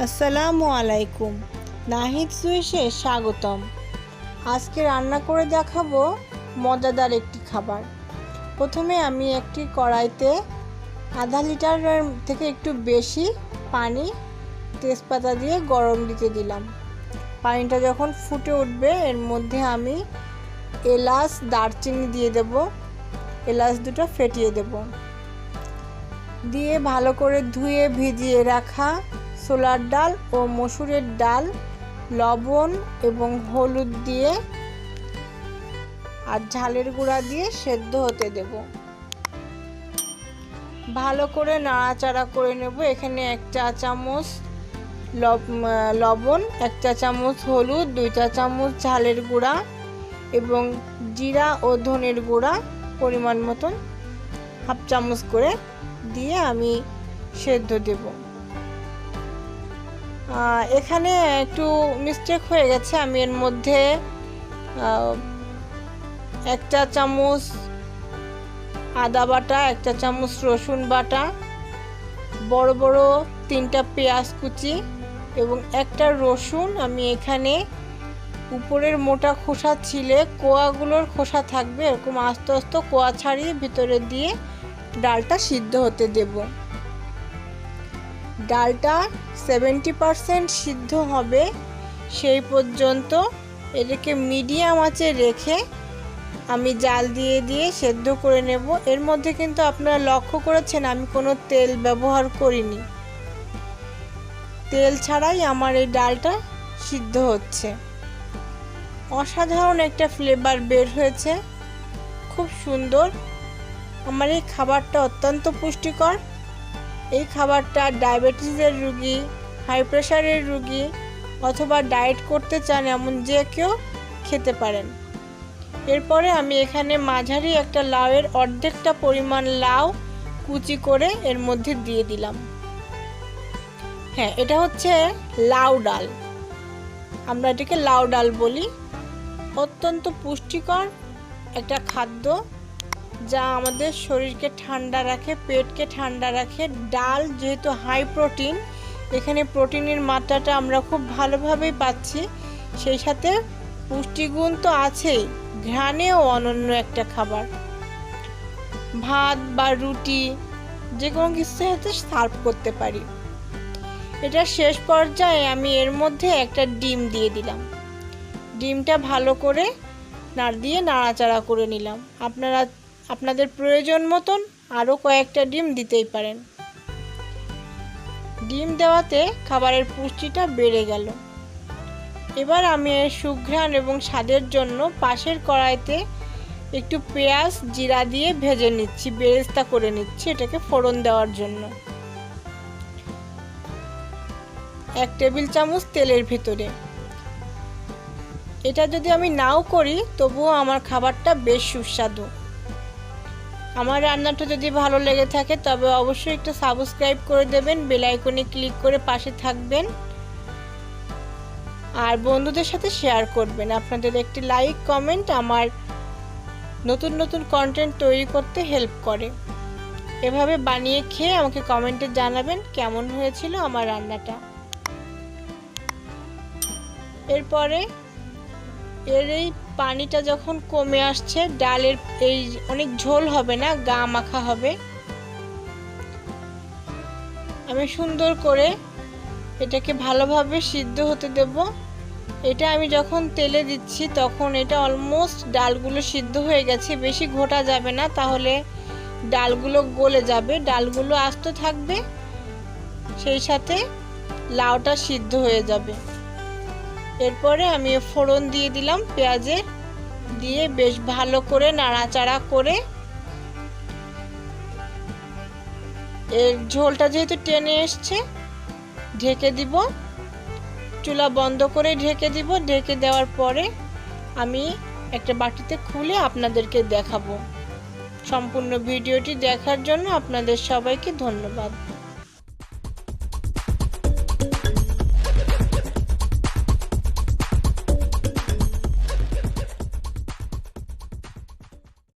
আসসালামু আলাইকুম। নাহিদ সুইশে স্বাগতম। আজকে রান্না করে দেখাবো মজাদার একটি খাবার। প্রথমে আমি একটি কড়াইতে আধা লিটারের থেকে একটু বেশি পানি তেজপাতা দিয়ে গরম দিতে দিলাম। পানিটা যখন ফুটে উঠবে এর মধ্যে আমি এলাচ দারচিনি দিয়ে দেব। এলাচ দুটো ফেটিয়ে দেব, দিয়ে ভালো করে ধুয়ে ভিজিয়ে রাখা ছোলার ডাল ও মসুরের ডাল লবণ এবং হলুদ দিয়ে আর ঝালের গুঁড়া দিয়ে সেদ্ধ হতে দেব। ভালো করে নাড়াচাড়া করে নেব। এখানে 1 চা চামচ লবণ, 1 চা চামচ হলুদ, 2 চা চামচ ঝালের গুঁড়া এবং জিরা ও ধনের গুঁড়া পরিমাণ মতন হাফ চামচ করে দিয়ে আমি সেদ্ধ দেব। এখানে একটু মিস্টেক হয়ে গেছে, আমি এর মধ্যে 1 চা চামচ আদা বাটা, 1 চা চামচ রসুন বাটা, বড় বড় 3টা পেঁয়াজ কুচি এবং একটা রসুন আমি এখানে উপরের মোটা খোসা ছিলে কোয়াগুলোর খোসা থাকবে এরকম আস্তে আস্তে কোয়া ছাড়িয়ে ভিতরে দিয়ে ডালটা সিদ্ধ হতে দেব। ডালটা 70% সিদ্ধ হবে সেই পর্যন্ত এটাকে মিডিয়াম আঁচে রেখে আমি জাল দিয়ে দিয়ে সেদ্ধ করে নেব। এর মধ্যে কিন্তু আপনারা লক্ষ্য করেছেন আমি কোনো তেল ব্যবহার করিনি। তেল ছাড়াই আমার এই ডালটা সিদ্ধ হচ্ছে। অসাধারণ একটা ফ্লেভার বের হয়েছে, খুব সুন্দর। আমার এই খাবারটা অত্যন্ত পুষ্টিকর। এই খাবারটা ডায়াবেটিসের রোগী, হাই প্রেশারের রোগী অথবা ডায়েট করতে চান এমন যে কেউ খেতে পারেন। এরপরে আমি এখানে মাঝারি একটা লাউয়ের অর্ধেকটা পরিমাণ লাউ কুচি করে এর মধ্যে দিয়ে দিলাম। হ্যাঁ, এটা হচ্ছে লাউ ডাল, আমরা এটাকে লাউ ডাল বলি। অত্যন্ত পুষ্টিকর একটা খাদ্য যা আমাদের শরীরকে ঠান্ডা রাখে, পেটকে ঠান্ডা রাখে। ডাল যেহেতু হাই প্রোটিন, এখানে প্রোটিনের মাত্রাটা আমরা খুব ভালোভাবেই পাচ্ছি, সেই সাথে পুষ্টিগুণ তো আছেই, ঘ্রাণেও অনন্য একটা খাবার। ভাত বা রুটি যে কোনো কিছুর সাথে সার্ভ করতে পারি। এটা শেষ পর্যায়ে আমি এর মধ্যে একটা ডিম দিয়ে দিলাম। ডিমটা ভালো করে নাড়াচাড়া করে নিলাম। আপনাদের প্রয়োজন মতন আরও কয়েকটা ডিম দিতেই পারেন। ডিম দেওয়াতে খাবারের পুষ্টিটা বেড়ে গেল। এবার আমি এর সুঘ্রাণ এবং স্বাদের জন্য পাশের কড়াইতে একটু পেঁয়াজ জিরা দিয়ে ভেজে নিচ্ছি, বেরেস্তা করে নিচ্ছি এটাকে ফোড়ন দেওয়ার জন্য। 1 টেবিল চামচ তেলের ভিতরে। এটা যদি আমি নাও করি তবুও আমার খাবারটা বেশ সুস্বাদু। আমার রান্নাটা যদি ভালো লেগে থাকে তবে অবশ্যই একটু সাবস্ক্রাইব করে দেবেন, বেল আইকনে ক্লিক করে পাশে থাকবেন আর বন্ধুদের সাথে শেয়ার করবেন। আপনাদের একটি লাইক কমেন্ট আমার নতুন নতুন কন্টেন্ট তৈরি করতে হেল্প করে। এভাবে বানিয়ে খেয়ে আমাকে কমেন্টে জানাবেন কেমন হয়েছিল আমার রান্নাটা। এরপরে এর এই পানিটা যখন কমে আসছে, ডালের এই অনেক ঝোল হবে না, গা মাখা হবে, আমি সুন্দর করে এটাকে ভালোভাবে সিদ্ধ হতে দেব। এটা আমি যখন তেলে দিচ্ছি তখন এটা অলমোস্ট ডালগুলো সিদ্ধ হয়ে গেছে, বেশি ঘোটা যাবে না, তাহলে ডালগুলো গলে যাবে, ডালগুলো আস্ত থাকবে, সেই সাথে লাউটা সিদ্ধ হয়ে যাবে। এরপরে আমি ফোড়ন দিয়ে দিলাম পেঁয়াজের, দিয়ে বেশ ভালো করে নাড়াচাড়া করে এর ঝোলটা যেহেতু টেনে এসছে ঢেকে দিব। চুলা বন্ধ করে ঢেকে দিব। ঢেকে দেওয়ার পরে আমি একটা বাটিতে খুলে আপনাদেরকে দেখাবো। সম্পূর্ণ ভিডিওটি দেখার জন্য আপনাদের সবাইকে ধন্যবাদ।